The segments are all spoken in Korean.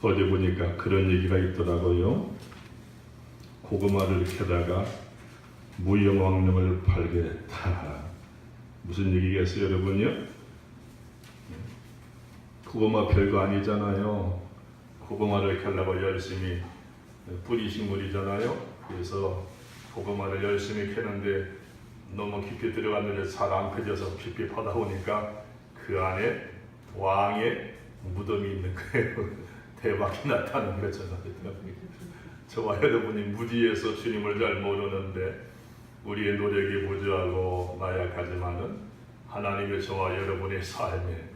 어디 보니까 그런 얘기가 있더라고요. 고구마를 캐다가 무형왕릉을 발견했다. 무슨 얘기겠어요, 여러분요? 고구마 별거 아니잖아요. 고구마를 캐려고 열심히 뿌리식물이잖아요. 그래서 고구마를 열심히 캐는데 너무 깊이 들어갔는데 잘 안 펴져서 깊이 파다 보니까 그 안에 왕의 무덤이 있는 거예요. 대박이 나타나는 거잖아요. 저와 여러분이 무지에서 주님을 잘 모르는데 우리의 노력이 부족하고 나약하지만은 하나님의 저와 여러분의 삶에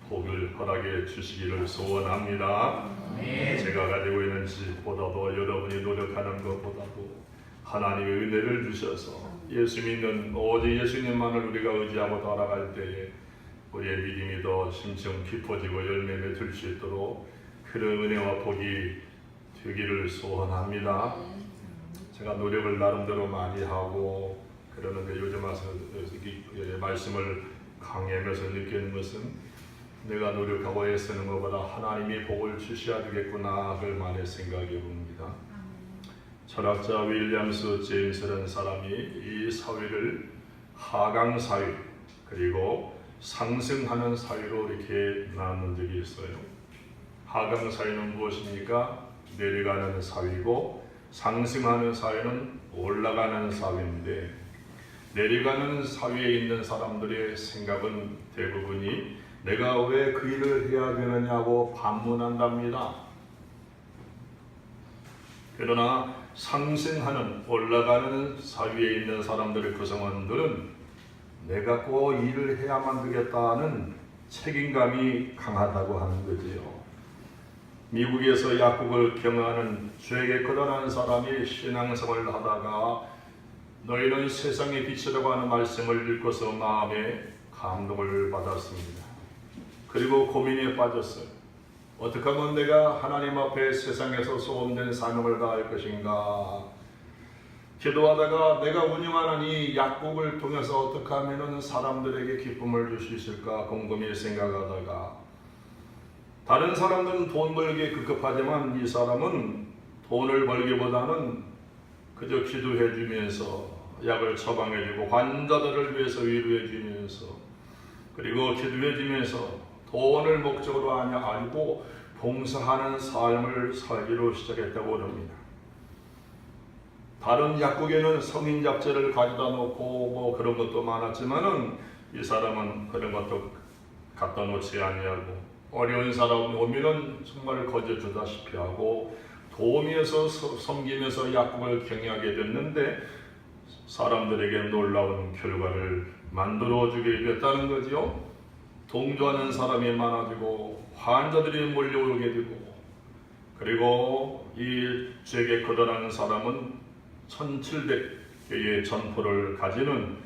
복을 허락해 주시기를 소원합니다. 제가 가지고 있는 지식보다도 여러분이 노력하는 것보다도 하나님의 은혜를 주셔서 예수 믿는 오직 예수님만을 우리가 의지하고 따라갈 때에 우리의 믿음이 더 심층 깊어지고 열매 맺을 수 있도록 그런 은혜와 복이 되기를 소원합니다. 제가 노력을 나름대로 많이 하고 그러는데 요즘 와서 말씀을 강해하면서 느끼는 것은 내가 노력하고 애쓰는 것보다 하나님이 복을 주셔야 되겠구나 그걸 많이 생각해 봅니다. 철학자 윌리엄스 제임스라는 사람이 이 사회를 하강 사회 그리고 상승하는 사회로 이렇게 나눈 적이 있어요. 하강 사회는 무엇입니까? 내려가는 사회고 상승하는 사회는 올라가는 사회인데 내려가는 사회에 있는 사람들의 생각은 대부분이 내가 왜 그 일을 해야 되느냐고 반문한답니다. 그러나 상승하는 올라가는 사회에 있는 사람들의 구성원들은 내가 꼭 일을 해야만 되겠다는 책임감이 강하다고 하는 거지요. 미국에서 약국을 경영하는 죄에 거듭난 사람이 신앙생활을 하다가 너희는 세상의 빛이라고 하는 말씀을 읽고서 마음에 감동을 받았습니다. 그리고 고민에 빠졌어요. 어떻게 하면 내가 하나님 앞에 세상에서 소원된 사명을 다할 것인가? 기도하다가 내가 운영하는 이 약국을 통해서 어떻게 하면 사람들에게 기쁨을 줄 수 있을까 곰곰이 생각하다가 다른 사람들은 돈 벌기에 급급하지만 이 사람은 돈을 벌기보다는 그저 기도해 주면서 약을 처방해 주고 환자들을 위해서 위로해 주면서 그리고 기도해 주면서 돈을 목적으로 알고 봉사하는 삶을 살기로 시작했다고 합니다. 다른 약국에는 성인 잡지를 가져다 놓고 뭐 그런 것도 많았지만은 이 사람은 그런 것도 갖다 놓지 아니하고 어려운 사람 오면은 정말 거저주다시피 하고 도우면서 섬기면서 약국을 경영하게 됐는데 사람들에게 놀라운 결과를 만들어주게 됐다는 거지요. 동조하는 사람이 많아지고 환자들이 몰려오게 되고 그리고 이 죄에 거듭난 사람은 1700개의 점포를 가지는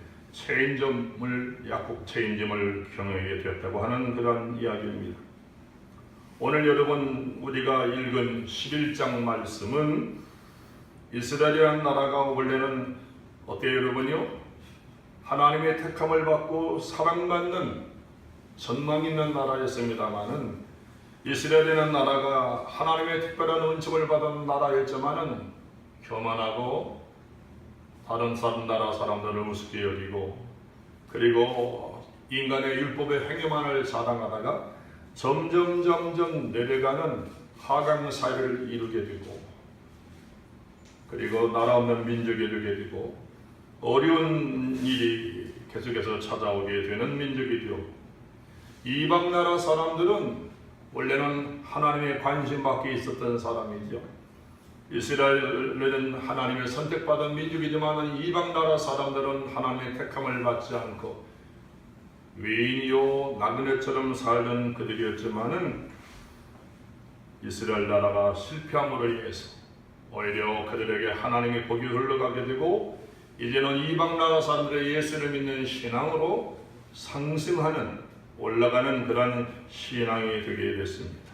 약국 체인점을 경영하게 되었다고 하는 그런 이야기입니다. 오늘 여러분 우리가 읽은 11장 말씀은 이스라엘이라는 나라가 원래는 어때요 여러분요? 하나님의 택함을 받고 사랑받는 전망 있는 나라였습니다마는 이스라엘이라는 나라가 하나님의 특별한 은총을 받은 나라였지만은 교만하고 다른 나라 사람들을 우습게 여기고 그리고 인간의 율법의 행위만을 자랑하다가 점점 내려가는 하강 사회를 이루게 되고 그리고 나라 없는 민족이 되게 되고 어려운 일이 계속해서 찾아오게 되는 민족이 되고 이방 나라 사람들은 원래는 하나님의 관심 밖에 있었던 사람이죠. 이스라엘은 하나님의 선택받은 민족이지만 이방 나라 사람들은 하나님의 택함을 받지 않고 외인이요 나그네처럼 살던 그들이었지만은 이스라엘 나라가 실패함으로 인해서 오히려 그들에게 하나님의 복이 흘러가게 되고 이제는 이방 나라 사람들의 예수를 믿는 신앙으로 상승하는 올라가는 그런 신앙이 되게 됐습니다.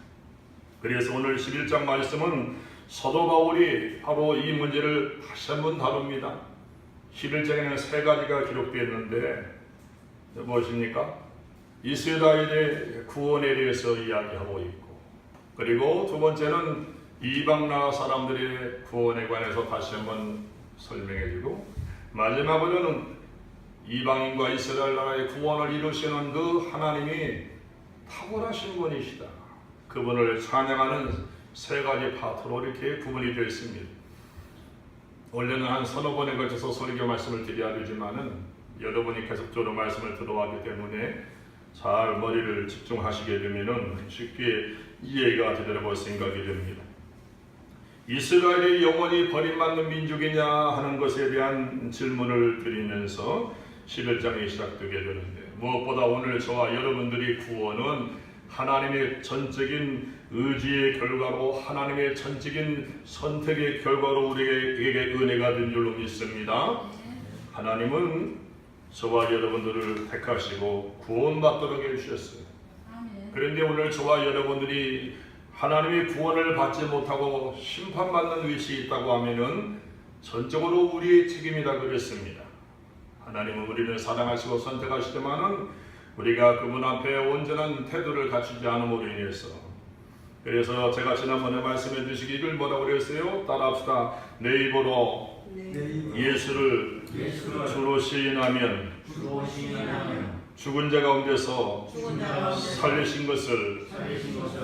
그래서 오늘 11장 말씀은 사도 바울이 바로 이 문제를 다시 한번 다룹니다. 11장에는 세 가지가 기록되어 있는데 무엇입니까? 이스라엘의 구원에 대해서 이야기하고 있고 그리고 두 번째는 이방 나라 사람들의 구원에 관해서 다시 한번 설명해주고, 마지막으로는 이방인과 이스라엘 나라의 구원을 이루시는 그 하나님이 탁월하신 분이시다, 그분을 찬양하는 세 가지 파트로 이렇게 구분이 되어 있습니다. 원래는 한 서너 번에 걸쳐서 설교 말씀을 드려야 되지만은 여러분이 계속적으로 말씀을 들어왔기 때문에 잘 머리를 집중하시게 되면은 쉽게 이해가 되리라고 생각이 됩니다. 이스라엘이 영원히 버림받는 민족이냐 하는 것에 대한 질문을 드리면서 11장이 시작되게 되는데, 무엇보다 오늘 저와 여러분들이 구원은 하나님의 전적인 의지의 결과로, 하나님의 전적인 선택의 결과로 우리에게 은혜가 된 줄로 믿습니다. 하나님은 저와 여러분들을 택하시고 구원받도록 해주셨어요. 그런데 오늘 저와 여러분들이 하나님의 구원을 받지 못하고 심판받는 위치에 있다고 하면은 전적으로 우리의 책임이다 그랬습니다. 하나님은 우리를 사랑하시고 선택하시지만은 우리가 그분 앞에 온전한 태도를 갖추지 않음으로 인해서, 그래서 제가 지난번에 말씀해 주시기를 뭐라고 그랬어요? 따라합시다. 내 입으로 예수를 주로 시인하면 죽은 자 가운데서 살리신 것을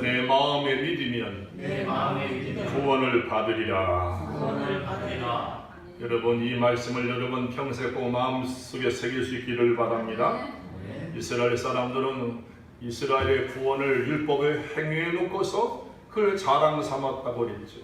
내 마음에 믿으면 구원을 받으리라. 여러분, 이 말씀을 여러분 평생 꼭 마음속에 새길 수 있기를 바랍니다. 이스라엘 사람들은 이스라엘의 구원을 율법에 행위해 놓고서 그걸 자랑 삼았다고 그랬죠.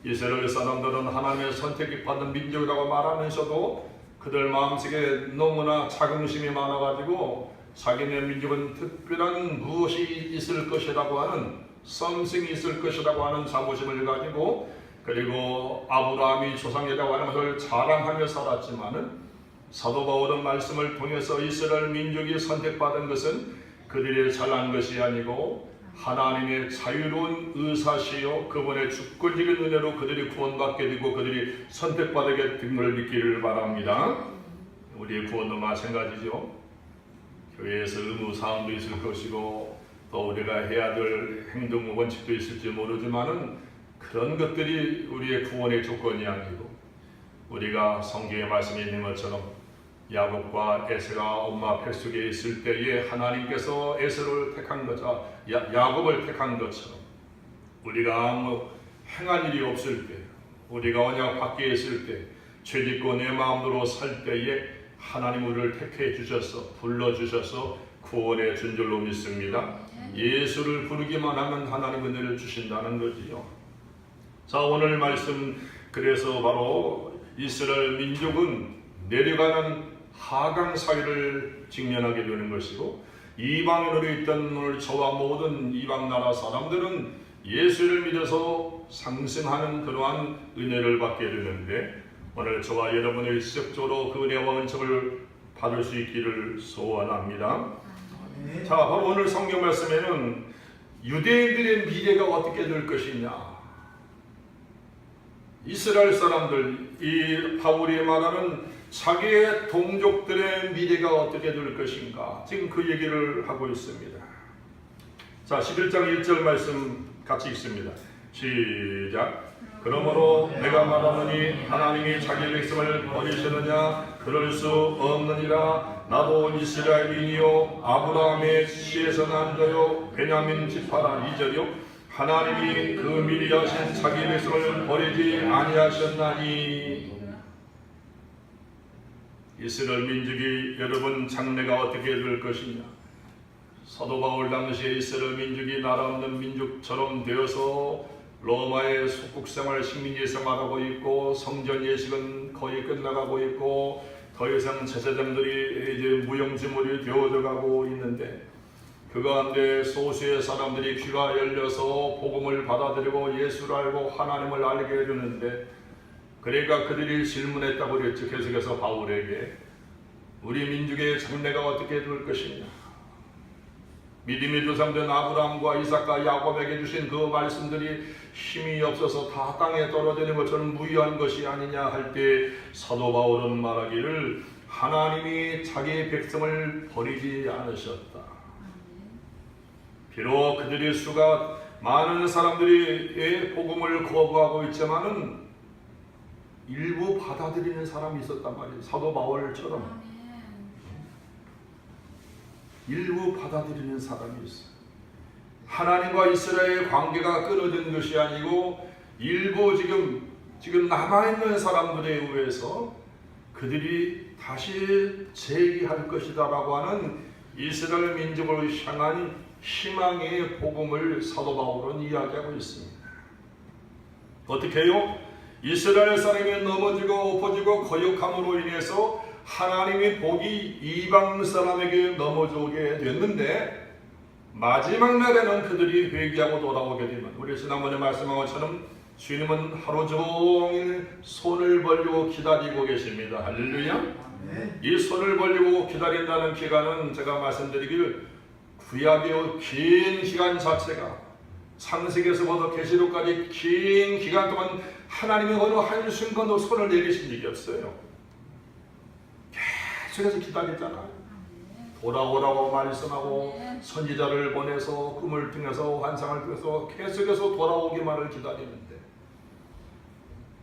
이스라엘 사람들은 하나님의 선택이 받은 민족이라고 말하면서도 그들 마음속에 너무나 자긍심이 많아가지고 자기네 민족은 특별한 무엇이 있을 것이라고 하는, something이 있을 것이라고 하는 자부심을 가지고, 그리고 아브라함이 조상이라고 하는 것을 자랑하며 살았지만은, 사도 바울은 말씀을 통해서 이스라엘 민족이 선택받은 것은 그들의 잘난 것이 아니고 하나님의 자유로운 의사시요 그분의 주권적인 은혜로 그들이 구원받게 되고 그들이 선택받게 된 걸 믿기를 바랍니다. 우리의 구원도 마찬가지죠. 교회에서 의무사항도 있을 것이고 또 우리가 해야 될 행동 원칙도 있을지 모르지만은 그런 것들이 우리의 구원의 조건이 아니고, 우리가 성경에 말씀이 있는 것처럼 야곱과 에서가 엄마 뱃속에 있을 때에 하나님께서 에서를 택한 것처럼, 야곱을 택한 것처럼, 우리가 아무 행한 일이 없을 때, 우리가 언약 밖에 있을 때, 죄짓고 내 마음대로 살 때에 하나님 우리를 택해 주셔서 불러주셔서 구원해 준 줄로 믿습니다. 예수를 부르기만 하면 하나님 은혜를 주신다는 거지요. 자, 오늘 말씀, 그래서 바로 이스라엘 민족은 내려가는 하강 사회를 직면하게 되는 것이고, 이방인으로 있던 오늘 저와 모든 이방 나라 사람들은 예수를 믿어서 상승하는 그러한 은혜를 받게 되는데, 오늘 저와 여러분의 지속적으로 그 은혜와 은총을 받을 수 있기를 소원합니다. 자, 바로 오늘 성경 말씀에는 유대인들의 미래가 어떻게 될 것이냐, 이스라엘 사람들, 이 바울이 말하는 자기의 동족들의 미래가 어떻게 될 것인가, 지금 그 얘기를 하고 있습니다. 자, 11장 1절 말씀 같이 읽습니다. 시작. 그러므로 내가 말하노니 하나님이 자기 백성을 버리시느냐, 그럴 수 없느니라. 나도 이스라엘인이요 아브라함의 씨에서 난 자요 베냐민 지파라. 2절이요. 하나님이 그 미리 하신 자기 백성을 버리지 아니하셨나니. 이스라엘 민족이 여러분 장래가 어떻게 될 것이냐. 사도 바울 당시에 이스라엘 민족이 나라 없는 민족처럼 되어서 로마의 속국생활, 식민지 생활하고 있고, 성전 예식은 거의 끝나가고 있고, 더 이상 제사장들이 이제 무용지물이 되어져 가고 있는데, 그 가운데 소수의 사람들이 귀가 열려서 복음을 받아들이고 예수를 알고 하나님을 알게 해주는데, 그러니까 그들이 질문했다고 그랬죠. 계속해서 바울에게 우리 민족의 장래가 어떻게 될 것이냐, 믿음의 조상된 아브라함과 이삭과 야곱에게 주신 그 말씀들이 힘이 없어서 다 땅에 떨어지는 것처럼 무의한 것이 아니냐 할 때, 사도 바울은 말하기를 하나님이 자기의 백성을 버리지 않으셨다. 비록 그들의 수가 많은 사람들이 복음을 거부하고 있지만은 일부 받아들이는 사람이 있었단 말이에요. 사도 바울처럼 일부 받아들이는 사람이 있어요. 하나님과 이스라엘의 관계가 끊어진 것이 아니고 일부 지금 남아있는 사람들에 의해서 그들이 다시 재기할 것이다 라고 하는 이스라엘 민족을 향한 희망의 복음을 사도 바울은 이야기하고 있습니다. 어떻게 해요? 이스라엘 사람이 넘어지고 엎어지고 거역함으로 인해서 하나님의 복이 이방 사람에게 넘어오게 됐는데 마지막 날에는 그들이 회개하고 돌아오게 되면 우리 지난번에 말씀한 것처럼 주님은 하루 종일 손을 벌리고 기다리고 계십니다. 할렐루야. 이 손을 벌리고 기다린다는 기간은 제가 말씀드리기를 구약의 긴 기간 자체가 창세기에서부터 계시록까지 긴 기간 동안 하나님의 어느 한순간도 손을 내리신 적이 없어요. 계속해서 기다렸잖아요. 돌아오라고 말씀하고 선지자를 보내서 꿈을 통해서 환상을 통해서 계속해서 돌아오기만을 기다리는데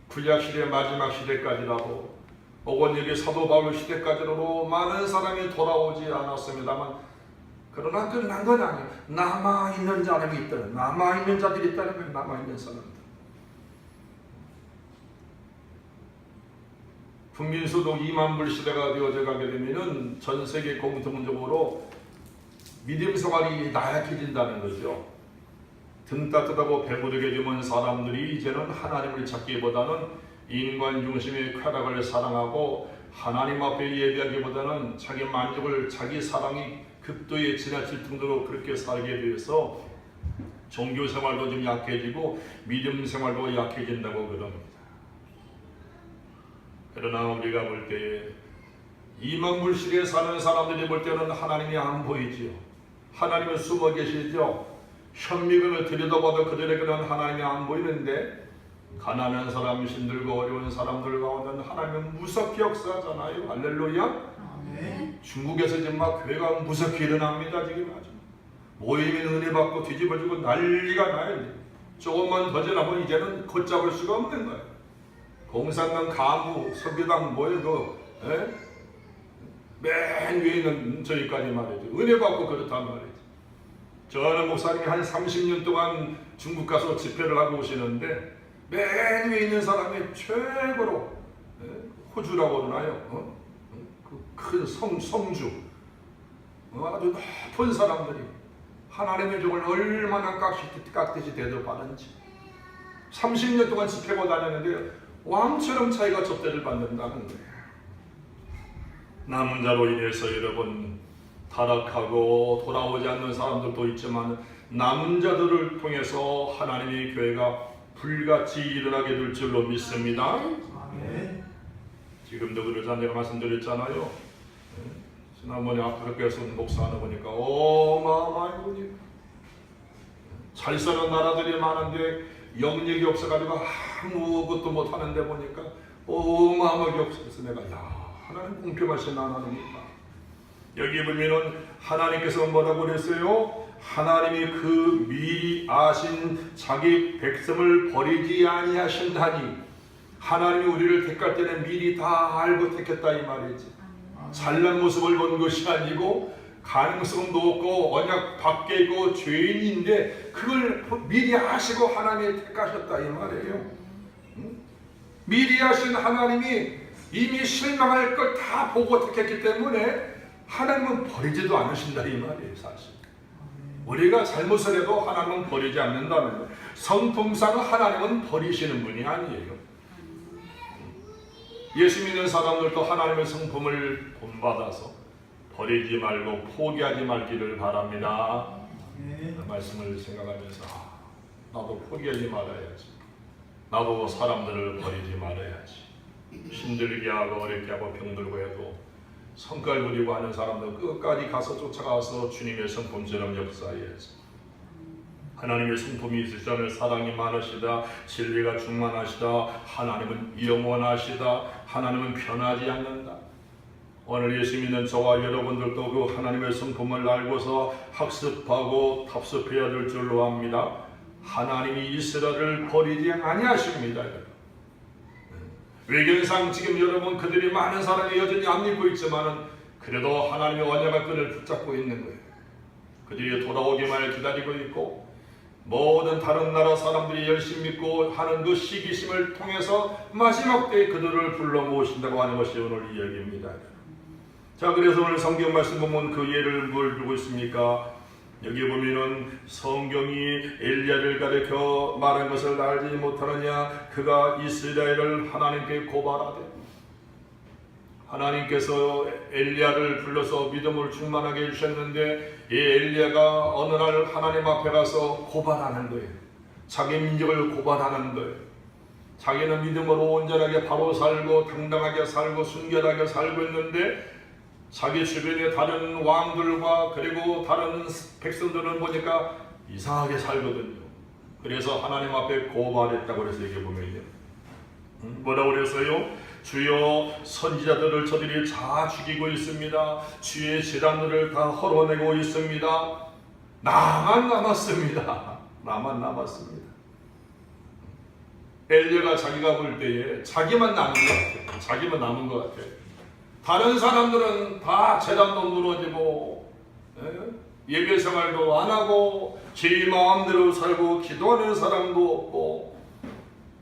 구약시대 마지막 시대까지라도 혹은 여기 사도 바울 시대까지라도 많은 사람이 돌아오지 않았습니다만 그러나 끝난 건 아니에요. 남아있는 사람이 있다는, 남아있는 자들이 있다는 거예요. 남아있는 사람들. 국민수도 2만 불 시대가 되어져 가게 되면은 전 세계 공통적으로 믿음 생활이 나약해진다는 거죠. 등 따뜻하고 배부르게 되면 사람들이 이제는 하나님을 찾기보다는 인간 중심의 쾌락을 사랑하고 하나님 앞에 예배하기보다는 자기 만족을 자기 사랑이 극도에 지나칠 정도로 그렇게 살게 되어서 종교 생활도 좀 약해지고 믿음 생활도 약해진다고 그럽니다. 그러나 우리가 볼 때에 2만 불씩에 사는 사람들이 볼 때는 하나님이 안 보이지요. 하나님은 숨어 계시죠. 현미금을 들여다봐도 그들에게는 하나님이 안 보이는데 가난한 사람, 힘들고 어려운 사람들 가운데는 하나님은 무섭게 역사하잖아요. 할렐루야. 중국에서 지금 막 교회가 무섭게 일어납니다. 지금 아주 모이면 은혜 받고 뒤집어지고 난리가 나요. 조금만 더 지나면 이제는 걷잡을 수가 없는 거예요. 공산당 간부, 석유당 뭐예요? 맨 위에 있는 저희까지 말이죠. 은혜 받고 그렇단 말이죠. 저는 목사님이 한 30년 동안 중국 가서 집회를 하고 오시는데 맨 위에 있는 사람이 최고로 호주라고 그러나요? 큰 성주 아주 높은 사람들이 하나님의 종을 얼마나 깍듯이 대접하는지 30년 동안 집회고 다녔는데 왕처럼 자기가 접대를 받는다는 거예요. 남은 자로 인해서 여러분 타락하고 돌아오지 않는 사람들도 있지만 남은 자들을 통해서 하나님의 교회가 불같이 일어나게 될 줄로 믿습니다. 아멘. 지금도 그러자 내가 말씀드렸잖아요. 지난번에 아프리카에서 목사 하나 보니까 어마어마해 보니까 잘 사는 나라들이 많은데 영역이 없어가지고 아무것도 못하는데 보니까 어마어마하게 없어서 내가 하나님 공평하신 하나님이다. 여기 보면은 하나님께서 뭐라고 그랬어요? 하나님이 그 미리 아신 자기 백성을 버리지 아니하신다니 하나님이 우리를 택할 때는 미리 다 알고 택했다 이 말이지. 잘난 모습을 본 것이 아니고 가능성도 없고 언약 밖에 있고 죄인인데 그걸 미리 아시고 하나님이 택하셨다 이 말이에요. 미리 아신 하나님이 이미 실망할 걸 다 보고 택했기 때문에 하나님은 버리지도 않으신다 이 말이에요. 사실 우리가 잘못을 해도 하나님은 버리지 않는다는 거예요. 성품상 하나님은 버리시는 분이 아니에요. 예수 믿는 사람들도 하나님의 성품을 본받아서 버리지 말고 포기하지 말기를 바랍니다. 말씀을 생각하면서 나도 포기하지 말아야지. 나도 사람들을 버리지 말아야지. 힘들게 하고 어렵게 하고 병들고 해도 성깔 부리고 하는 사람들 끝까지 가서 쫓아가서 주님의 성품처럼 역사해야지. 하나님의 성품이 있으시다면 사랑이 많으시다, 진리가 충만하시다, 하나님은 영원하시다, 하나님은 변하지 않는다. 오늘 예수 믿는 저와 여러분들도 그 하나님의 성품을 알고서 학습하고 답습해야 될 줄로 압니다. 하나님이 이스라엘을 버리지 아니하십니다. 외견상 지금 여러분 그들이 많은 사람이 여전히 안 믿고 있지만은 그래도 하나님의 언약의 끈을 붙잡고 있는 거예요. 그들이 돌아오기만을 기다리고 있고 모든 다른 나라 사람들이 열심히 믿고 하는 그 시기심을 통해서 마지막 때에 그들을 불러 모으신다고 하는 것이 오늘 이야기입니다. 자, 그래서 오늘 성경 말씀 보면 그 예를 뭘 두고 있습니까? 여기 보면은 성경이 엘리야를 가리켜 말한 것을 알지 못하느냐, 그가 이스라엘을 하나님께 고발하되, 하나님께서 엘리야를 불러서 믿음을 충만하게 해주셨는데 이 엘리야가 어느 날 하나님 앞에 가서 고발하는 거예요. 자기 민족을 고발하는 거예요. 자기는 믿음으로 온전하게 바로 살고 당당하게 살고 순결하게 살고 있는데 자기 주변의 다른 왕들과 그리고 다른 백성들은 보니까 이상하게 살거든요. 그래서 하나님 앞에 고발했다고 그래서 얘기해 보면요, 뭐라고 그랬어요? 주여, 선지자들을 저들이 다 죽이고 있습니다. 주의 재단들을 다 헐어내고 있습니다. 나만 남았습니다. 나만 남았습니다. 엘리야가 자기가 볼 때에 자기만 남은 것 같아요. 자기만 남은 것 같아요. 다른 사람들은 다 재단도 무너지고 예배 생활도 안 하고 제 마음대로 살고 기도하는 사람도 없고,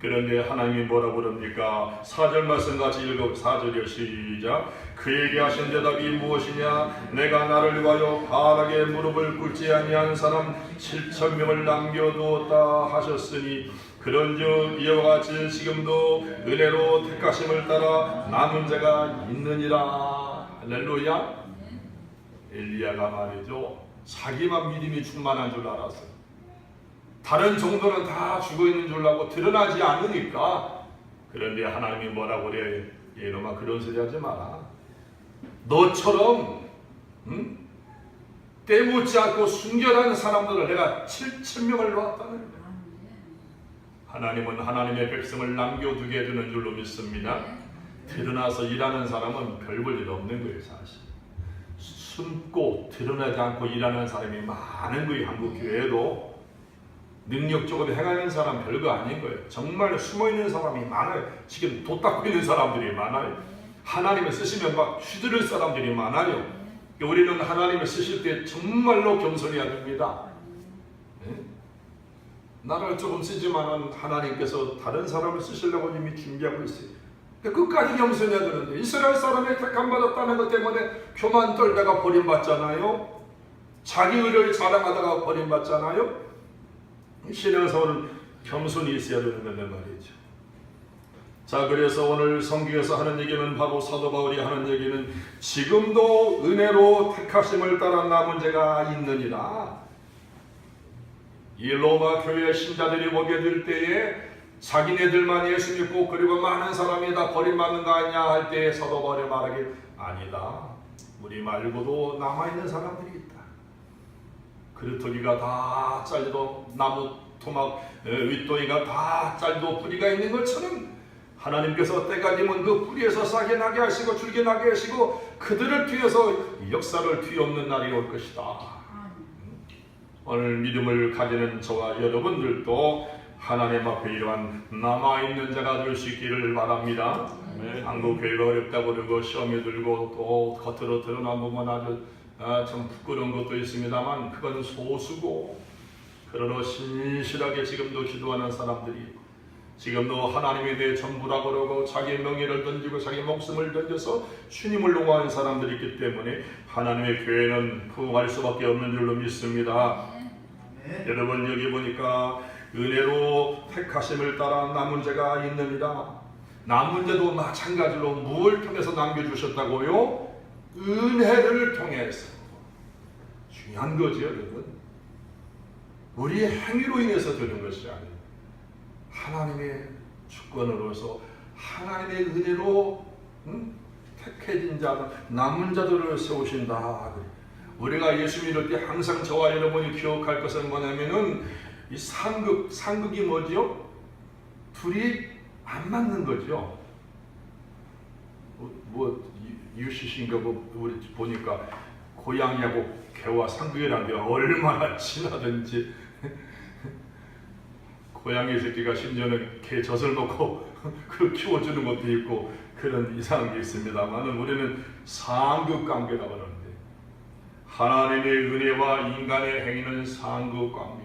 그런데 하나님이 뭐라고 그럽니까? 4절 말씀 같이 읽어. 4절이요, 시작. 그에게 하신 대답이 무엇이냐? 내가 나를 위하여 바알에게 무릎을 꿇지 아니한 사람 7,000명을 남겨두었다 하셨으니 그런즉 이와 같이 지금도 은혜로 택하심을 따라 남은 자가 있느니라. 할렐루야. 엘리야가 말이죠, 자기만 믿음이 충만한 줄 알았어요. 다른 종들은 다 죽어있는 줄 알고 드러나지 않으니까. 그런데 하나님이 뭐라고 그래? 얘놈아, 그런 소리 하지 마라. 너처럼 때묻지 않고 순결한 사람들을 내가 7,000명을 놓았다는 거야. 하나님은 하나님의 백성을 남겨두게 해주는 줄로 믿습니다. 드러나서 일하는 사람은 별 볼 일 없는 거예요. 사실 숨고 드러나지 않고 일하는 사람이 많은 거예요. 한국 교회도 능력적으로 행하는 사람 별거 아닌 거예요. 정말 숨어있는 사람이 많아요. 지금 돛 닦고 있는 사람들이 많아요. 하나님을 쓰시면 막 휘두를 사람들이 많아요. 우리는 하나님을 쓰실 때 정말로 겸손해야 됩니다. 나를 조금 쓰지만 하나님께서 다른 사람을 쓰시려고 이미 준비하고 있어요. 끝까지 겸손해야 되는데, 이스라엘 사람이 택함 받았다는 것 때문에 교만 떨다가 버림받잖아요. 자기 의를 자랑하다가 버림받잖아요. 신앙생활은 겸손히 있어야 되는 말이죠. 자, 그래서 오늘 성경에서 하는 얘기는, 바로 사도 바울이 하는 얘기는 지금도 은혜로 택하심을 따라 남은 자가 있느니라. 이 로마 교회 신자들이 보게 될 때에 자기네들만 예수 믿고 그리고 많은 사람이 다 버림받는 거 아니냐 할 때에 사도 바울이 말하길, 아니다. 우리 말고도 남아있는 사람들이 있다. 그루터기가 다 잘려도 나무 토막 윗동이가 다 잘도 뿌리가 있는 것처럼 하나님께서 때가 되면 그 뿌리에서 싹이 나게 하시고 줄기 나게 하시고 그들을 통해서 역사를 뒤엎는 날이 올 것이다. 오늘 믿음을 가지는 저와 여러분들도 하나님 앞에 이러한 남아있는 자가 될 수 있기를 바랍니다. 한국 교회가 어렵다고 그러고 시험에 들고 또 겉으로 드러난 부분 아주 좀 부끄러운 것도 있습니다만 그건 소수고, 그러나 신실하게 지금도 기도하는 사람들이 있고 지금도 하나님에 대해 전부라고 그러고 자기 명예를 던지고 자기 목숨을 던져서 주님을 농하는 사람들이 있기 때문에 하나님의 교회는 부흥할 수밖에 없는 줄로 믿습니다. 여러분, 여기 보니까 은혜로 택하심을 따라 남은 자가 있느니라. 남은 자도 마찬가지로 무엇을 통해서 남겨주셨다고요? 은혜를 통해서. 중요한 거죠, 여러분. 우리의 행위로 인해서 되는 것이 아니에요. 하나님의 주권으로서 하나님의 은혜로 택해진 자들, 남은 자들을 세우신다. 우리가 예수 믿을 때 항상 저와 여러분이 기억할 것은 뭐냐면은 이 상극이 뭐죠? 둘이 안 맞는 거죠. 유시신가 우리 보니까 고양이하고 개와 상극이라는 게 얼마나 친하든지 고양이 새끼가 심지어는 개 젖을 먹고 그 키워주는 것도 있고 그런 이상한 게 있습니다만은 우리는 상급 관계라고 하는데 하나님의 은혜와 인간의 행위는 상급 관계이시죠.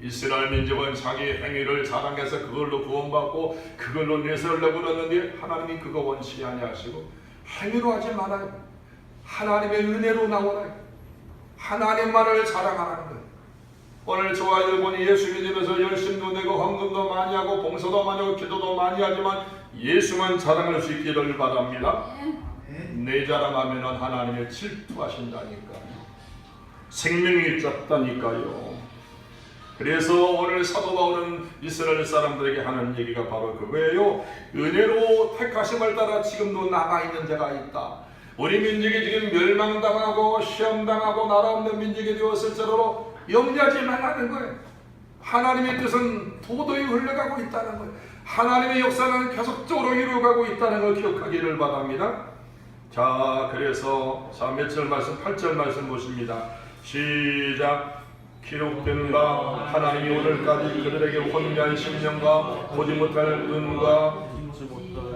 이스라엘 민족은 자기 행위를 자랑해서 그걸로 구원받고 그걸로 내세우려고 그러는데 하나님이 그거 원치 아니하시고 행위로 하지 말아요. 하나님의 은혜로 나오라. 하나님만을 자랑하라는 거예요. 오늘 저와 여러분이 예수 믿으면서 열심도 내고 헌금도 많이 하고 봉사도 많이 하고 기도도 많이 하지만 예수만 자랑할 수 있기를 바랍니다. 내 자랑하면 하나님의 질투하신다니까요. 생명이 짧다니까요. 그래서 오늘 사도 바울은 이스라엘 사람들에게 하는 얘기가 바로 그거예요. 은혜로 택하심을 따라 지금도 남아있는 자가 있다. 우리 민족이 지금 멸망당하고 시험당하고 나라 없는 민족이 되었을 정도로 염려하지 말라는 거예요. 하나님의 뜻은 도저히 흘러가고 있다는 거예요. 하나님의 역사는 계속적으로 이루어가고 있다는 걸 기억하기를 바랍니다. 자, 그래서 몇 절 말씀, 8절 말씀 보십니다. 시작. 기록된 바 하나님이 오늘까지 그들에게 혼미한 심령과 보지 못할 눈과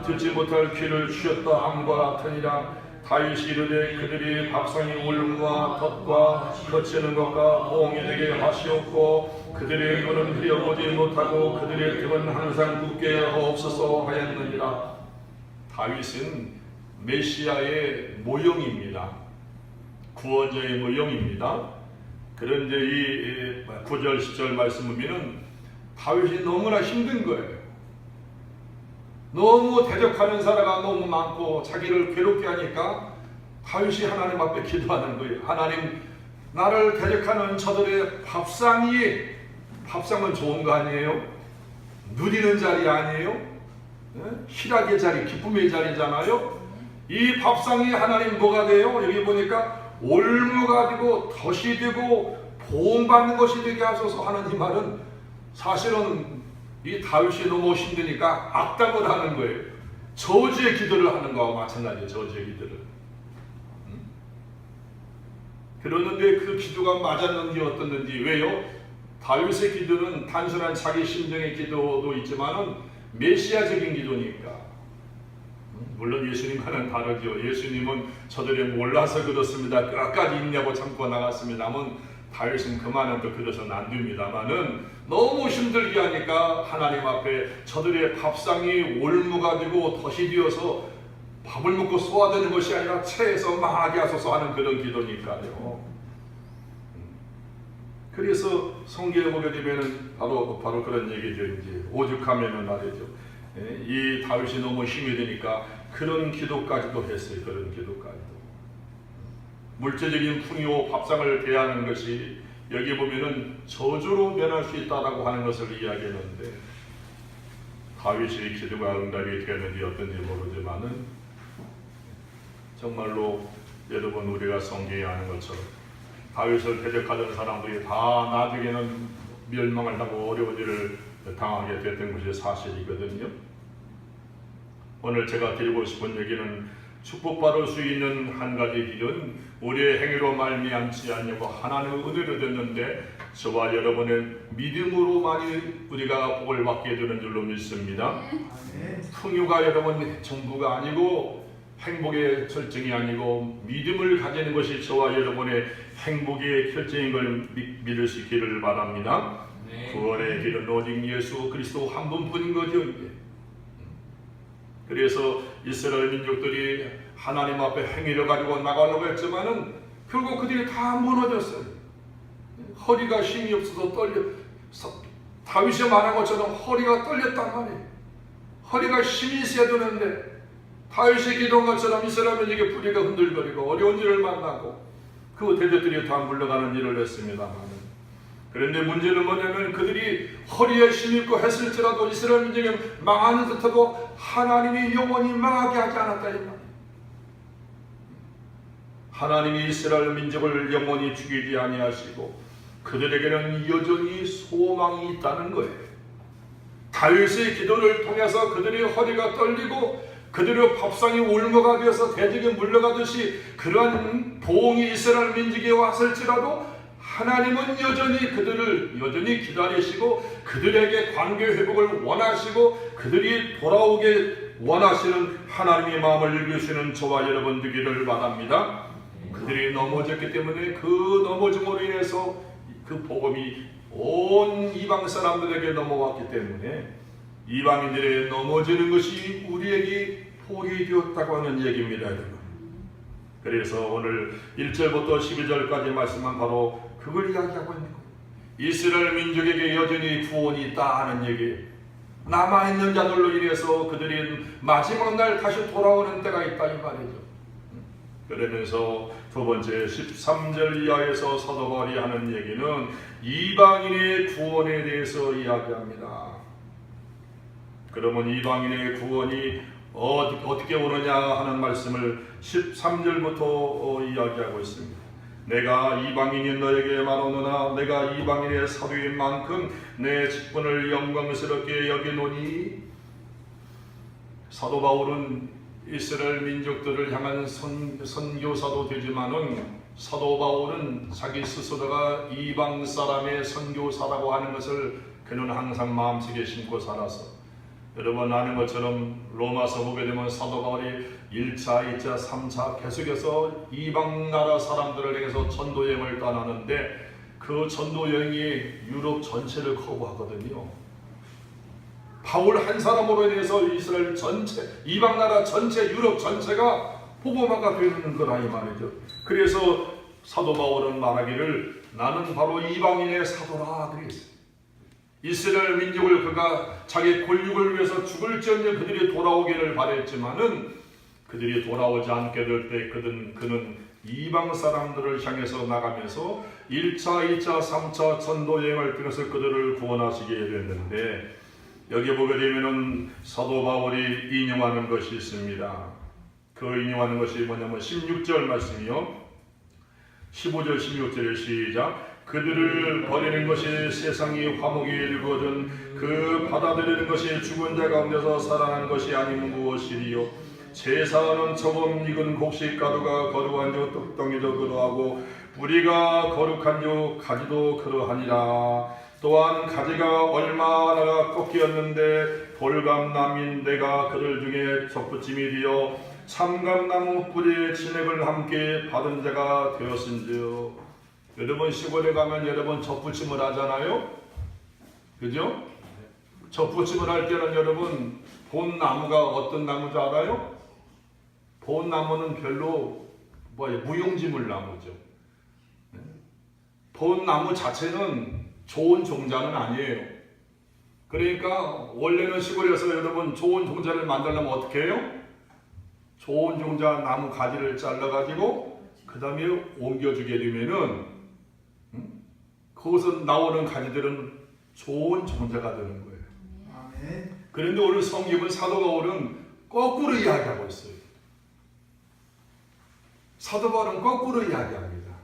듣지 못할 귀를 주셨다 함과 같으니라. 다윗이 이르되 그들이 밥상의 울음과 덫과 거치는 것과 보응이 되게 하시옵고 그들의 눈은 흘려보지 못하고 그들의 등은 항상 굳게 하옵소서 하였느니라. 다윗은 메시아의 모형입니다. 구원자의 모형입니다. 그런데 이 9절 10절 말씀 보면은 다윗이 너무나 힘든 거예요. 너무 대적하는 사람이 너무 많고 자기를 괴롭게 하니까 다윗이 하나님 앞에 기도하는 거예요. 하나님, 나를 대적하는 저들의 밥상은 좋은 거 아니에요? 누리는 자리 아니에요? 희락의 자리, 기쁨의 자리잖아요. 이 밥상이 하나님 뭐가 돼요? 여기 보니까 올무가 되고 덫이 되고 보응받는 것이 되게 하소서 하는 이 말은 사실은 이 다윗이 너무 힘드니까 악담을 하는 거예요. 저주의 기도를 하는 거와 마찬가지예요. 저주의 기도를. 그러는데 그 기도가 맞았는지 어떻는지. 왜요? 다윗의 기도는 단순한 자기 심정의 기도도 있지만은 메시아적인 기도니까. 물론 예수님과는 다르죠. 예수님은 저들이 몰라서 그렇습니다. 끝까지 인내하고 참고 나갔습니다만 다윗은 그만은 또 그래서는 안 됩니다만은 너무 힘들게 하니까 하나님 앞에 저들의 밥상이 올무가 되고 덫이 되어서 밥을 먹고 소화되는 것이 아니라 체해서 망하게 하소서 하는 그런 기도니까요. 그래서 성경에 보게 되면은 바로 그런 얘기죠. 이제 오죽하면은 말이죠. 이 다윗이 너무 힘이 드니까 그런 기도까지도 했어요. 그런 기도까지도. 물질적인 풍요, 밥상을 대하는 것이 여기 보면은 저주로 변할 수 있다라고 하는 것을 이야기했는데 다윗의 기도가 응답이 되었는지 어떤지 모르지만은 정말로 여러분 우리가 성경에 아는 것처럼 다윗을 대적하던 사람들이 다 나중에는 멸망을 하고 어려운 일을 당하게 됐던 것이 사실이거든요. 오늘 제가 드리고 싶은 얘기는 축복받을 수 있는 한 가지 길은 우리의 행위로 말미암지 않냐고 하나님의 은혜로 됐는데 저와 여러분의 믿음으로만이 우리가 복을 받게 되는 줄로 믿습니다. 풍요가 여러분 전부가 아니고 행복의 결정이 아니고 믿음을 가지는 것이 저와 여러분의 행복의 결정인 걸 믿을 수 있기를 바랍니다. 구원의 길은 오직 예수 그리스도 한 분뿐인 거죠. 이게. 그래서 이스라엘 민족들이 하나님 앞에 행위를 가지고 나가려고 했지만은 결국 그들이 다 무너졌어요. 허리가 힘이 없어서 다윗이 말한 것처럼 허리가 떨렸단 말이에요. 허리가 힘이 있어야 되는데 다윗이 기도한 것처럼 이스라엘 민족의 뿌리가 흔들거리고 어려운 일을 만나고 그 대적들이 다 물러가는 일을 했습니다만 그런데 문제는 뭐냐면 그들이 허리에 힘이 있고 했을지라도 이스라엘 민족이 망하는 듯해도 하나님이 영원히 망하게 하지 않았다 이 말이에요. 하나님이 이스라엘 민족을 영원히 죽이지 아니하시고 그들에게는 여전히 소망이 있다는 거예요. 다윗의 기도를 통해서 그들의 허리가 떨리고 그들의 밥상이 올무가 되어서 대적에 물러가듯이 그러한 보응이 이스라엘 민족에 왔을지라도 하나님은 여전히 기다리시고 그들에게 관계 회복을 원하시고 그들이 돌아오게 원하시는 하나님의 마음을 읽으시는 저와 여러분 되기를 바랍니다. 그들이 넘어졌기 때문에 그 넘어짐으로 인해서 그 복음이 온 이방 사람들에게 넘어왔기 때문에 이방인들의 넘어지는 것이 우리에게 복이 되었다고 하는 얘기입니다. 그래서 오늘 1절부터 12절까지 말씀은 바로 그걸 이야기하고 있는 거예요. 이스라엘 민족에게 여전히 구원이 있다 하는 얘기. 남아있는 자들로 인해서 그들이 마지막 날 다시 돌아오는 때가 있다 이 말이죠. 그러면서 두 번째 13절 이하에서 사도 바울이 하는 얘기는 이방인의 구원에 대해서 이야기합니다. 그러면 이방인의 구원이 어떻게 오느냐 하는 말씀을 13절부터 이야기하고 있습니다. 내가 이방인인 너에게 말하노나 내가 이방인의 사도인 만큼 내 직분을 영광스럽게 여기노니. 사도 바울은 이스라엘 민족들을 향한 선교사도 되지만은 사도 바울은 자기 스스로가 이방 사람의 선교사라고 하는 것을 그는 항상 마음속에 심고 살아서, 여러분 아는 것처럼 로마서 보게 되면 사도 바울이 1차, 2차, 3차 계속해서 이방 나라 사람들을 향해서 전도여행을 떠나는데 그 전도여행이 유럽 전체를 커버하거든요. 바울 한 사람으로 인해서 이스라엘 전체, 이방 나라 전체, 유럽 전체가 복음화가 되는 거라 이 말이죠. 그래서 사도 바울은 말하기를 나는 바로 이방인의 사도라 그랬어요. 이스라엘 민족을 그가 자기 권력을 위해서 죽을지언정 그들이 돌아오기를 바랬지만은 그들이 돌아오지 않게 될 때 그는 이방 사람들을 향해서 나가면서 1차, 2차, 3차 전도여행을 통해서 그들을 구원하시게 됐는데, 여기 보게 되면은 사도 바울이 인용하는 것이 있습니다. 그 인용하는 것이 뭐냐면 16절 말씀이요. 15절 16절의 시작. 그들을 버리는 것이 세상이 화목이 이르거든 그 받아들이는 것이 죽은 자 가운데서 살아난 것이 아니면 무엇이리요. 제사하는 조금 익은 곡식 가루가 거룩한 주 떡덩이도 그러하고 뿌리가 거룩한 주 가지도 그러하니라. 또한 가지가 얼마나 꺾이었는데 돌감나무인 내가 그들 중에 접붙임이 되어 참감나무 뿌리의 진액을 함께 받은 자가 되었은즉. 여러분 시골에 가면 여러분 접붙임을 하잖아요. 그죠? 접붙임을 할 때는 여러분 본 나무가 어떤 나무인지 알아요? 본 나무는 별로 무용지물 나무죠. 본 나무 자체는 좋은 종자는 아니에요. 그러니까 원래는 시골에서 여러분 좋은 종자를 만들려면 어떻게 해요? 좋은 종자 나무 가지를 잘라가지고 그 다음에 옮겨주게 되면은 거기서 나오는 가지들은 좋은 종자가 되는 거예요. 아멘. 그런데 오늘 성경은 사도 바울은 거꾸로 이야기하고 있어요. 사도 바울은 거꾸로 이야기합니다.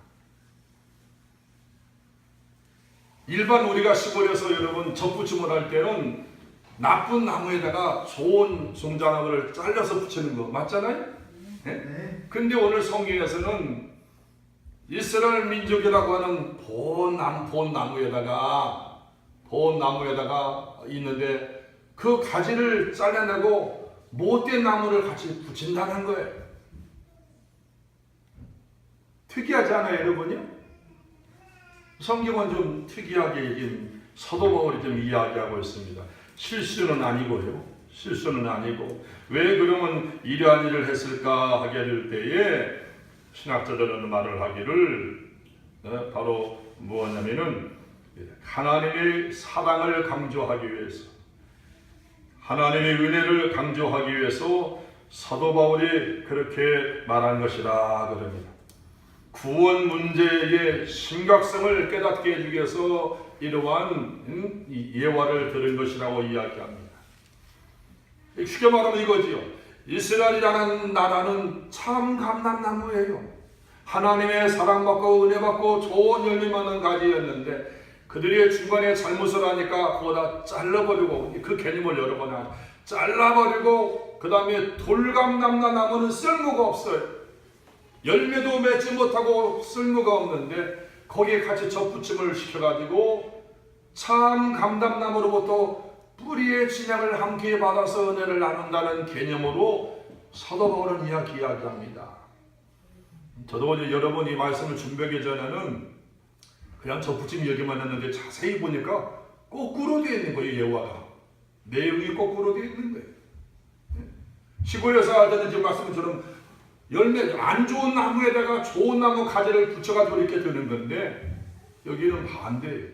일반 우리가 시골에서 여러분 접붙임을 할 때는 나쁜 나무에다가 좋은 종자나무를 잘라서 붙이는 거 맞잖아요? 네? 근데 오늘 성경에서는 이스라엘 민족이라고 하는 본 나무에다가 있는데 그 가지를 잘라내고 못된 나무를 같이 붙인다는 거예요. 특이하지 않아요, 여러분요? 성경은 좀 특이하게 사도 바울이 좀 이야기하고 있습니다. 실수는 아니고요. 실수는 아니고 왜 그러면 이러한 일을 했을까 하게 될 때에 신학자들은 말을 하기를 바로 무엇냐면은 하나님의 사랑을 강조하기 위해서, 하나님의 은혜를 강조하기 위해서 사도 바울이 그렇게 말한 것이라 그럽니다. 구원 문제의 심각성을 깨닫게 해주기 위해서 이러한 예화를 들은 것이라고 이야기합니다. 쉽게 말하면 이거지요. 이스라엘이라는 나라는 참 감람나무예요. 하나님의 사랑받고 은혜받고 좋은 열매 맺는 가지였는데 그들이 중간에 잘못을 하니까 그거다 잘라버리고, 그 개념을 여러 번 하죠. 잘라버리고 그 다음에 돌감람나 나무는 쓸모가 없어요. 열매도 맺지 못하고 쓸모가 없는데 거기에 같이 접붙임을 시켜가지고 참 감람나무로부터 뿌리의 진향을 함께 받아서 은혜를 나눈다는 개념으로 사도 바울은 이야기합니다. 저도 여러분 이 말씀을 준비하기 전에는 그냥 접붙임 얘기만 했는데 자세히 보니까 거꾸로 되어 있는 거예요. 예화가 내용이 거꾸로 되어 있는 거예요. 시골에서 하다든지 말씀처럼 열매 안 좋은 나무에다가 좋은 나무 가지를 붙여가지고 이렇게 되는 건데 여기는 반대예요.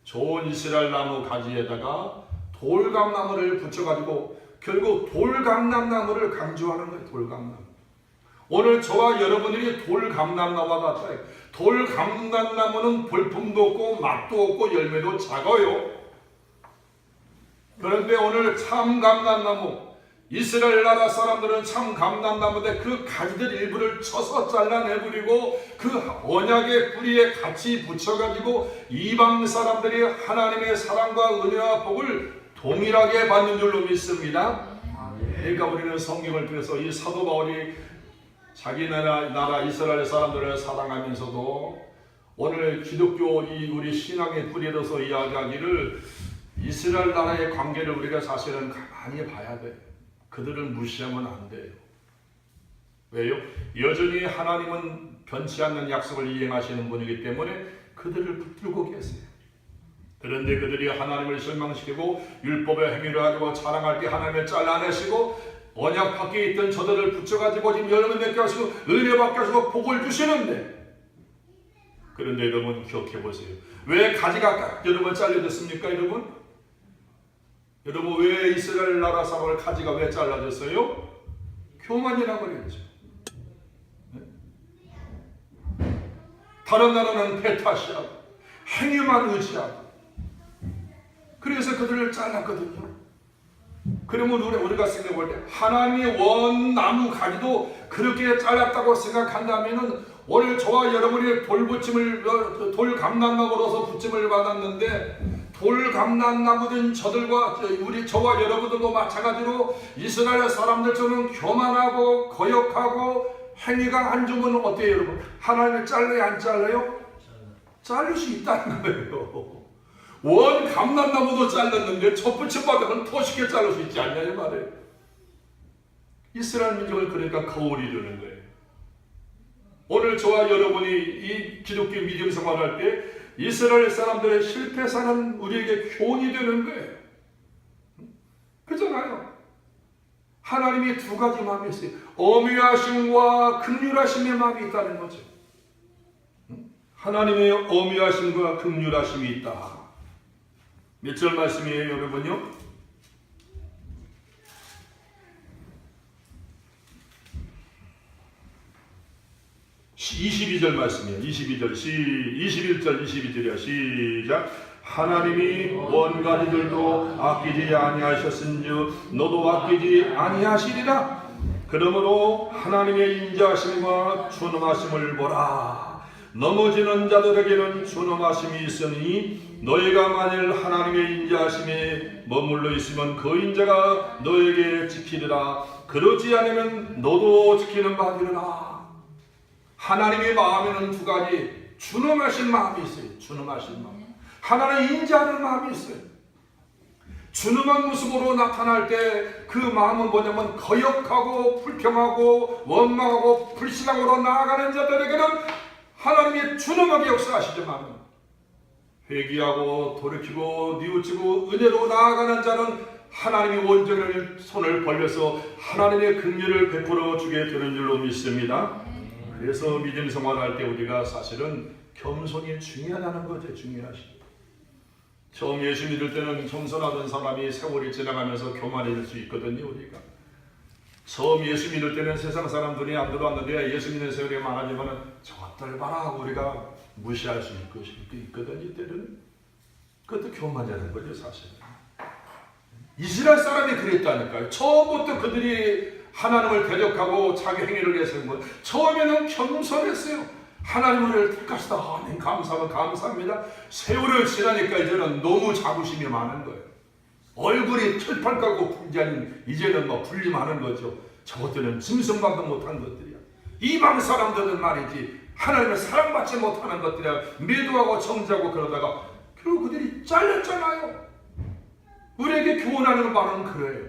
좋은 이스라엘 나무 가지에다가 돌감나무를 붙여가지고 결국 돌감람나무를 강조하는 거예요. 돌감나무. 오늘 저와 여러분들이 돌감람나무와 같아요. 돌감람나무는 볼품도 없고 맛도 없고 열매도 작아요. 그런데 오늘 참 감람나무, 이스라엘 나라 사람들은 참 감람나무인데 그 가지들 일부를 쳐서 잘라내버리고 그 언약의 뿌리에 같이 붙여가지고 이방 사람들이 하나님의 사랑과 은혜와 복을 동일하게 받는 줄로 믿습니다. 그러니까 우리는 성경을 통해서 이 사도 바울이 자기 나라 이스라엘 사람들을 사랑하면서도 오늘 기독교 우리 신앙의 뿌리로서 이야기하기를 이스라엘 나라의 관계를 우리가 사실은 가만히 봐야 돼요. 그들을 무시하면 안 돼요. 왜요? 여전히 하나님은 변치 않는 약속을 이행하시는 분이기 때문에 그들을 붙들고 계세요. 그런데 그들이 하나님을 실망시키고 율법의 행위를 가지고 자랑할 때 하나님을 잘라내시고 언약 밖에 있던 저들을 붙여가지고 지금 열매 맺게 하시고 은혜 받게 하시고 복을 주시는데, 그런데 여러분 기억해보세요. 왜 가지가 여러분 잘려졌습니까? 여러분 왜 이스라엘 나라 사람을 가지가 왜 잘라졌어요? 교만이라고 그랬죠. 다른 나라는 배타시하고 행위만 의지하고 그래서 그들을 잘랐거든요. 그러면 우리가 생각해 볼 때 하나님의 원 나무 가지도 그렇게 잘랐다고 생각한다면 오늘 저와 여러분이 돌감람나무로서 붙임을 받았는데 돌감람나무든 저와 여러분들도 마찬가지로 이스라엘 사람들처럼 교만하고 거역하고 행위가 안 좋으면 어때요 여러분? 하나님을 잘라요 안 잘라요? 자를 수 있다는 거예요. 원 감람나무도 잘랐는데 접붙임 받으면 더 쉽게 자를 수 있지 않냐 이 말이에요. 이스라엘 민족을 그러니까 거울이 되는 거예요. 오늘 저와 여러분이 이 기독교 믿음 생활할 때 이스라엘 사람들의 실패사는 우리에게 교훈이 되는 거예요. 그렇잖아요. 하나님이 두 가지 마음이 있어요. 엄위하심과 긍휼하심의 마음이 있다는 거죠. 하나님의 엄위하심과 긍휼하심이 있다. 몇 절 말씀이에요 여러분요? 22절 말씀이에요. 22절 21절 22절이야. 시작. 하나님이 원가지들도 아끼지 아니하셨은즉 너도 아끼지 아니하시리라. 그러므로 하나님의 인자하심과 준엄하심을 보라. 넘어지는 자들에게는 준엄하심이 있으니 너희가 만일 하나님의 인자하심에 머물러 있으면 그 인자가 너에게 지키리라. 그러지 않으면 너도 지키는 바 되리라. 하나님의 마음에는 두 가지 준엄하신 마음이 있어요. 준엄하신 마음. 하나는 인자하는 마음이 있어요. 준엄한 모습으로 나타날 때 그 마음은 뭐냐면 거역하고 불평하고 원망하고 불신앙으로 나아가는 자들에게는 하나님이 준엄하게 역사하시지만 회개하고 돌이키고 뉘우치고 은혜로 나아가는 자는 하나님이 온전히 손을 벌려서 하나님의 긍휼을 베풀어 주게 되는 줄로 믿습니다. 그래서 믿음 생활할 때 우리가 사실은 겸손이 중요하다는 거죠. 중요하시. 처음 예수 믿을 때는 겸손하던 사람이 세월이 지나가면서 교만해질 수 있거든요. 우리가 처음 예수 믿을 때는 세상 사람들이 안 들어왔는데 예수 믿는 세월이 많아지면은 저것들 봐라 하고 우리가 무시할 수 있거든요. 이때는 그것도 교만이라는 거죠. 사실 이스라엘 사람이 그랬다니까요. 처음부터 그들이 하나님을 대적하고 자기 행위를 위해서 한 거예요. 처음에는 겸손했어요. 하나님을 택하시다. 하나님 감사합니다. 세월을 지나니까 이제는 너무 자부심이 많은 거예요. 얼굴이 철팔 까고 풍자는 이제는 뭐 불림하는 거죠. 저것들은 짐승만도 못한 것들이야. 이방 사람들은 말이지 하나님을 사랑받지 못하는 것들이야 매도하고 정죄하고 그러다가 결국 그들이 잘렸잖아요. 우리에게 교훈하는 바는 그래요.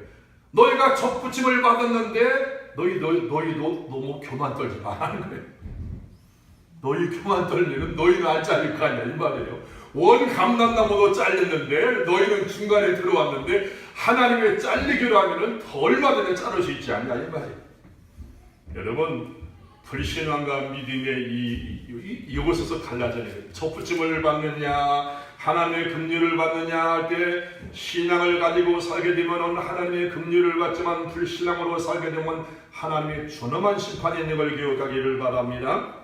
너희가 접붙임을 받았는데 너희도 너무 교만 떨지 말라는 거예요. 너희 교만 떨리면 너희는 안 잘릴 거 아니야 이 말이에요. 원 감람나무도 잘렸는데 너희는 중간에 들어왔는데 하나님의 잘리기로 하면은 더 얼마든지 자를 수 있지 않냐 이 말이에요. 여러분 불신앙과 믿음의 이곳에서 갈라져요. 접붙임을 받느냐 하나님의 긍휼을 받느냐 할 때 신앙을 가지고 살게 되면 하나님의 긍휼을 받지만 불신앙으로 살게 되면 하나님의 준엄한 심판이 있는 걸 기억하기를 바랍니다.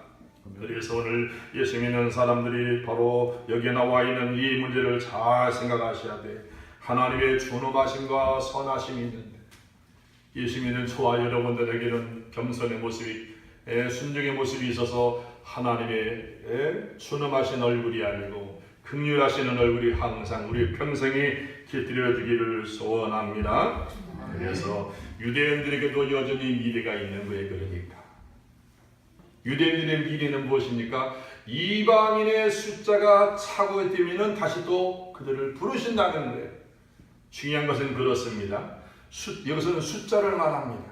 그래서 오늘 예수 믿는 사람들이 바로 여기에 나와 있는 이 문제를 잘 생각하셔야 돼. 하나님의 준엄하심과 선하심이 있는데 예수 믿는 저와 여러분들에게는 겸손의 모습이 순종의 모습이 있어서 하나님의 준엄하신 얼굴이 아니고 긍휼하시는 얼굴이 항상 우리 평생에 깃들여 주기를 소원합니다. 그래서 유대인들에게도 여전히 미래가 있는 거예요. 그러니까 유대인들의 미래는 무엇입니까? 이방인의 숫자가 차고 되면 다시 또 그들을 부르신다는 거예요. 중요한 것은 그렇습니다. 여기서는 숫자를 말합니다.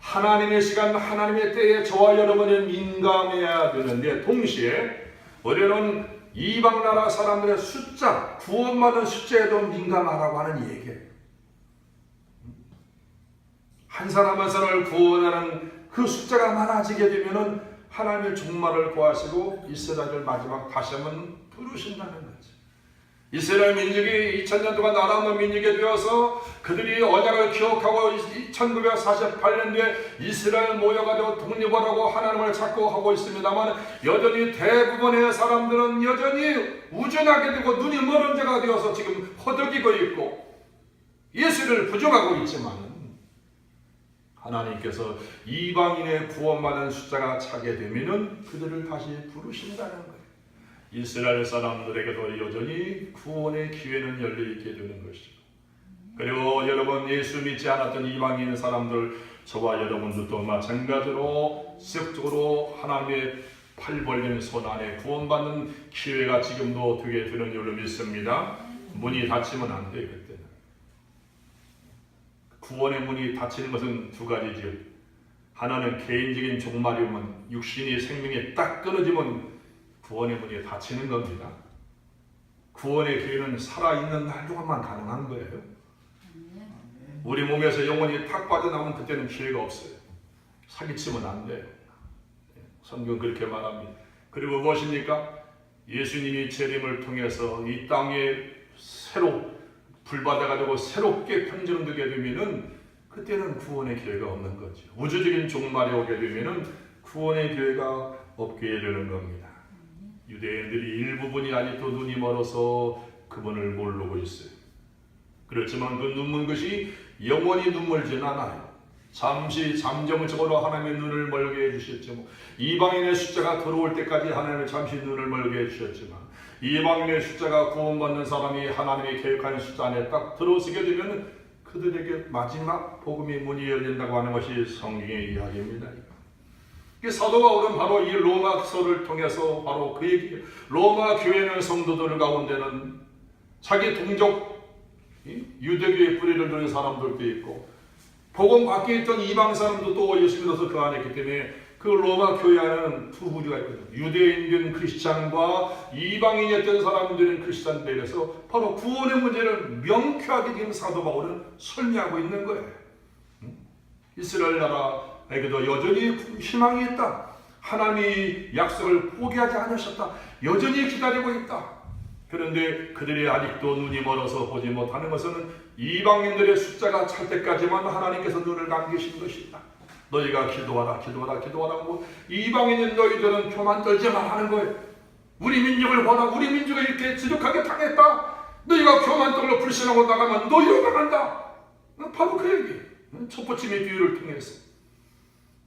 하나님의 시간, 하나님의 때에 저와 여러분은 민감해야 되는데 동시에 우리는 이방 나라 사람들의 숫자, 구원받은 숫자에도 민감하라고 하는 얘기예요. 한 사람 한 사람을 구원하는 그 숫자가 많아지게 되면 하나님의 종말을 구하시고 이스라엘을 마지막 다시 한번 부르신다는 거죠. 이스라엘 민족이 2000년 동안 나라 없는 민족이 되어서 그들이 언약을 기억하고 1948년도에 이스라엘 모여가지고 독립을 하고 하나님을 찾고 하고 있습니다만 여전히 대부분의 사람들은 여전히 우준하게 되고 눈이 멀은 자가 되어서 지금 허덕이고 있고 예수를 부정하고 있지만 하나님께서 이방인의 구원받은 숫자가 차게 되면 그들을 다시 부르신다는 거예요. 이스라엘 사람들에게도 여전히 구원의 기회는 열려있게 되는 것이고 그리고 여러분 예수 믿지 않았던 이방인 사람들 저와 여러분들도 마찬가지로 지속적으로 하나님의 팔 벌린 손 안에 구원받는 기회가 지금도 되게 되는 줄로 믿습니다. 문이 닫히면 안 돼요. 그때는 구원의 문이 닫히는 것은 두 가지죠. 하나는 개인적인 종말이면 육신이 생명이 딱 끊어지면 구원의 문이 닫히는 겁니다. 구원의 기회는 살아있는 날 동안만 가능한 거예요. 우리 몸에서 영혼이 탁 빠져나오면 그때는 기회가 없어요. 사기치면 안 돼요. 성경 그렇게 말합니다. 그리고 무엇입니까? 예수님이 재림을 통해서 이 땅에 새로 불받아가지고 새롭게 편정되게 되면은 그때는 구원의 기회가 없는 거죠. 우주적인 종말이 오게 되면은 구원의 기회가 없게 되는 겁니다. 유대인들이 일부분이 아직도 눈이 멀어서 그분을 모르고 있어요. 그렇지만 그 눈먼 것이 영원히 눈멀지는 않아요. 잠시 잠정적으로 하나님의 눈을 멀게 해주셨지만 이방인의 숫자가 들어올 때까지 하나님의 잠시 눈을 멀게 해주셨지만 이방인의 숫자가 구원받는 사람이 하나님의 계획하는 숫자 안에 딱 들어서게 되면 그들에게 마지막 복음의 문이 열린다고 하는 것이 성경의 이야기입니다. 사도 바울은 바로 이 로마서를 통해서 바로 그 얘기, 로마 교회는 성도들 가운데는 자기 동족 유대교의 뿌리를 두는 사람들도 있고 복음 밖에 있던 이방 사람도 또 예수 믿어서 그 안에 있기 때문에 그 로마 교회 안에는 두 부류가 있거든요. 유대인된 크리스찬과 이방인이었던 사람들은 크리스찬들에서 바로 구원의 문제를 명쾌하게 지금 사도 바울은 설명하고 있는 거예요. 이스라엘 나라에게도 여전히 희망이 있다. 하나님이 약속을 포기하지 않으셨다. 여전히 기다리고 있다. 그런데 그들이 아직도 눈이 멀어서 보지 못하는 것은 이방인들의 숫자가 찰 때까지만 하나님께서 눈을 감기신 것이다. 너희가 기도하라 하고 이방인인 너희들은 교만 떨지만 하는 거예요. 우리 민족을 보라. 우리 민족이 이렇게 지독하게 당했다. 너희가 교만 떨고 불신하고 나가면 너희로 나간다. 바로 그 얘기. 촛불침의 비유를 통해서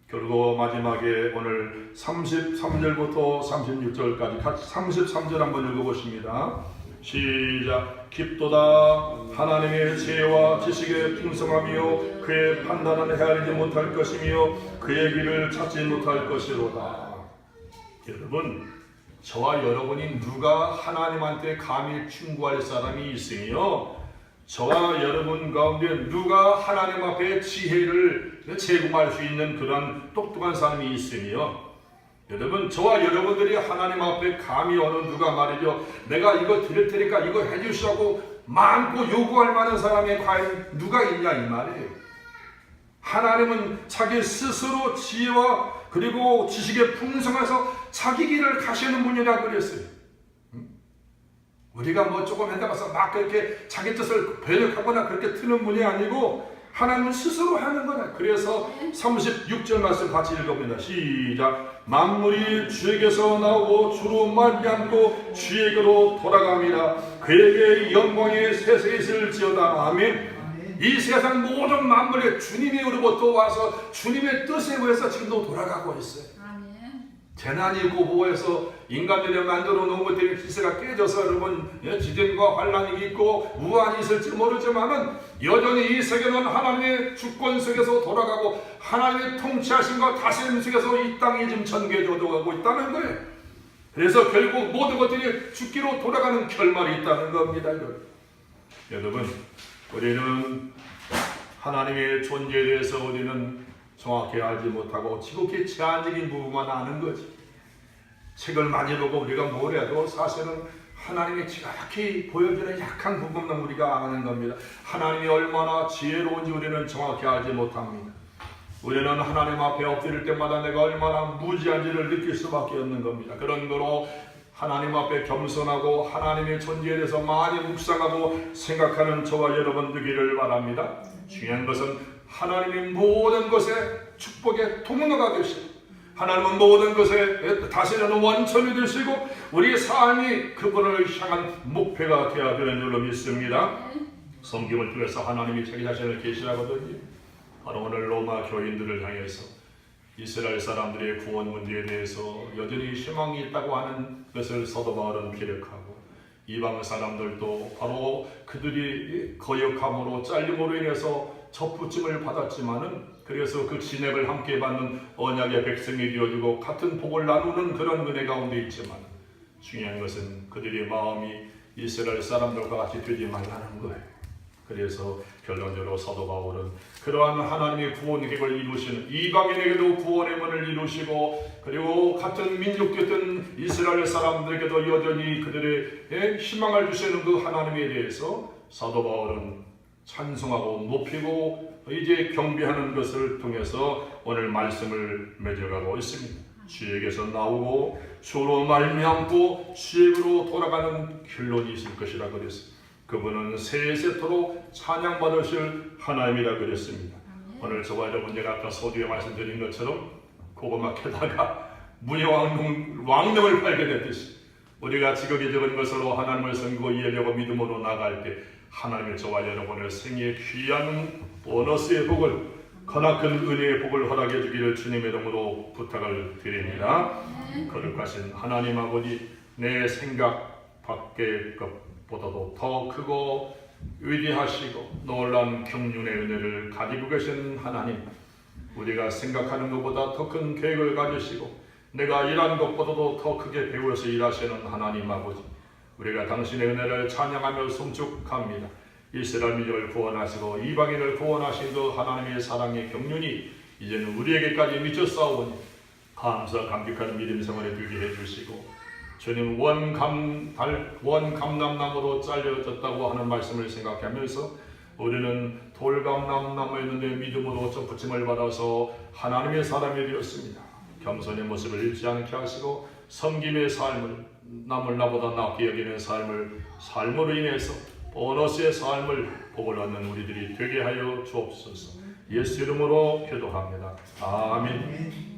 결국 마지막에 오늘 33절부터 36절까지 같이 33절 한번 읽어보십니다. 시작. 깊도다 하나님의 지혜와 지식의 풍성함이요 그의 판단은 헤아리지 못할 것이며 그의 길을 찾지 못할 것이로다. 여러분, 저와 여러분이 누가 하나님한테 감히 충고할 사람이 있으며 저와 여러분 가운데 누가 하나님 앞에 지혜를 제공할 수 있는 그런 똑똑한 사람이 있으며 여러분, 저와 여러분들이 하나님 앞에 감히 어느 누가 말이죠, 내가 이거 드릴 테니까 이거 해주시라고 많고 요구할 만한 사람이 과연 누가 있냐 이 말이에요. 하나님은 자기 스스로 지혜와 그리고 지식의 풍성해서 자기 길을 가시는 분이라고 그랬어요. 우리가 뭐 조금 해나가서 막 그렇게 자기 뜻을 변혁하거나 그렇게 트는 분이 아니고 하나님은 스스로 하는 거다. 그래서 36절 말씀 같이 읽어봅니다. 시작. 만물이 주에게서 나오고 주로 말미암고 주에게로 돌아갑니다. 그에게 영광의 세세에 있을지어다. 아멘. 이 세상 모든 만물에 주님으로부터 와서 주님의 뜻에 의해서 지금도 돌아가고 있어요. 재난이 있고 보호해서 인간들이 만들어 놓은 것들이 기세가 깨져서 여러분 지진과 환란이 있고 우환이 있을지 모르지만은 여전히 이 세계는 하나님의 주권 속에서 돌아가고 하나님의 통치하심과 다스림 속에서 이 땅이 지금 전개되어가고 있다는 거예요. 그래서 결국 모든 것들이 죽기로 돌아가는 결말이 있다는 겁니다. 여러분, 우리는 하나님의 존재에 대해서 우리는 정확히 알지 못하고 지극히 제한적인 부분만 아는 거지. 책을 많이 보고 우리가 뭘 해도 사실은 하나님이 지각히 보여주는 약한 부분만 우리가 아는 겁니다. 하나님이 얼마나 지혜로운지 우리는 정확히 알지 못합니다. 우리는 하나님 앞에 엎드릴 때마다 내가 얼마나 무지한지를 느낄 수밖에 없는 겁니다. 그런 거로 하나님 앞에 겸손하고 하나님의 존재에 대해서 많이 묵상하고 생각하는 저와 여러분 되기를 바랍니다. 중요한 것은 하나님의 모든 것에 축복의 통로가 되시고 하나님은 모든 것에 다스리는 원천이 되시고 우리의 삶이 그분을 향한 목표가 되어야 되는 줄로 믿습니다. 성경을 통해서 하나님이 자기 자신을 계시하거든요. 바로 오늘 로마 교인들을 향해서 이스라엘 사람들의 구원 문제에 대해서 여전히 희망이 있다고 하는 것을 사도 바울은 기록하고 이방 사람들도 바로 그들이 거역함으로 잘림으로 인해서 접붙임을 받았지만은 그래서 그 진액을 함께 받는 언약의 백성이 되어지고 같은 복을 나누는 그런 은혜 가운데 있지만 중요한 것은 그들의 마음이 이스라엘 사람들과 같이 되지 말라는 거예요. 그래서 결론적으로 사도 바울은 그러한 하나님의 구원 계획을 이루시는 이방인에게도 구원의 문을 이루시고 그리고 같은 민족이었던 이스라엘 사람들에게도 여전히 그들의 희망을 주시는 그 하나님에 대해서 사도 바울은 찬송하고 높이고 이제 경배하는 것을 통해서 오늘 말씀을 맺어가고 있습니다. 주에게서 나오고 주로 말미암고 주에게로 돌아가는 결론이 있을 것이라 그랬습니다. 그분은 세세토록 찬양받으실 하나님이라 그랬습니다. 오늘 저와 여러분 제가 아까 서두에 말씀드린 것처럼 고구마 캐다가 문예왕릉을 발견했듯이 우리가 지극히 적은 것으로 하나님을 섬기고 예배하고 믿음으로 나갈 때 하나님의 저와 여러분의 생애의 귀한 보너스의 복을 크나큰 은혜의 복을 허락해 주기를 주님의 이름으로 부탁을 드립니다. 거룩하신 하나님 아버지, 내 생각 밖의 것보다도 더 크고 위대하시고 놀라운 경륜의 은혜를 가지고 계신 하나님, 우리가 생각하는 것보다 더 큰 계획을 가지시고 내가 일하는 것보다도 더 크게 배워서 일하시는 하나님 아버지, 우리가 당신의 은혜를 찬양하며 송축합니다. 이스라엘 민족을 구원하시고 이방인을 구원하신 그 하나님의 사랑의 경륜이 이제는 우리에게까지 미쳤사오니 감사 감격하는 믿음 생활에 되게 해주시고 주님 원감남나무로 잘려졌다고 하는 말씀을 생각하면서 우리는 돌감남나무에 있는데 믿음으로 접붙임을 받아서 하나님의 사람이 되었습니다. 겸손의 모습을 잃지 않게 하시고 섬김의 삶을 남을 나보다 낫게 여기는 삶으로 인해서 보너스의 삶을 복을 얻는 우리들이 되게 하여 주옵소서. 예수 이름으로 기도합니다. 아멘.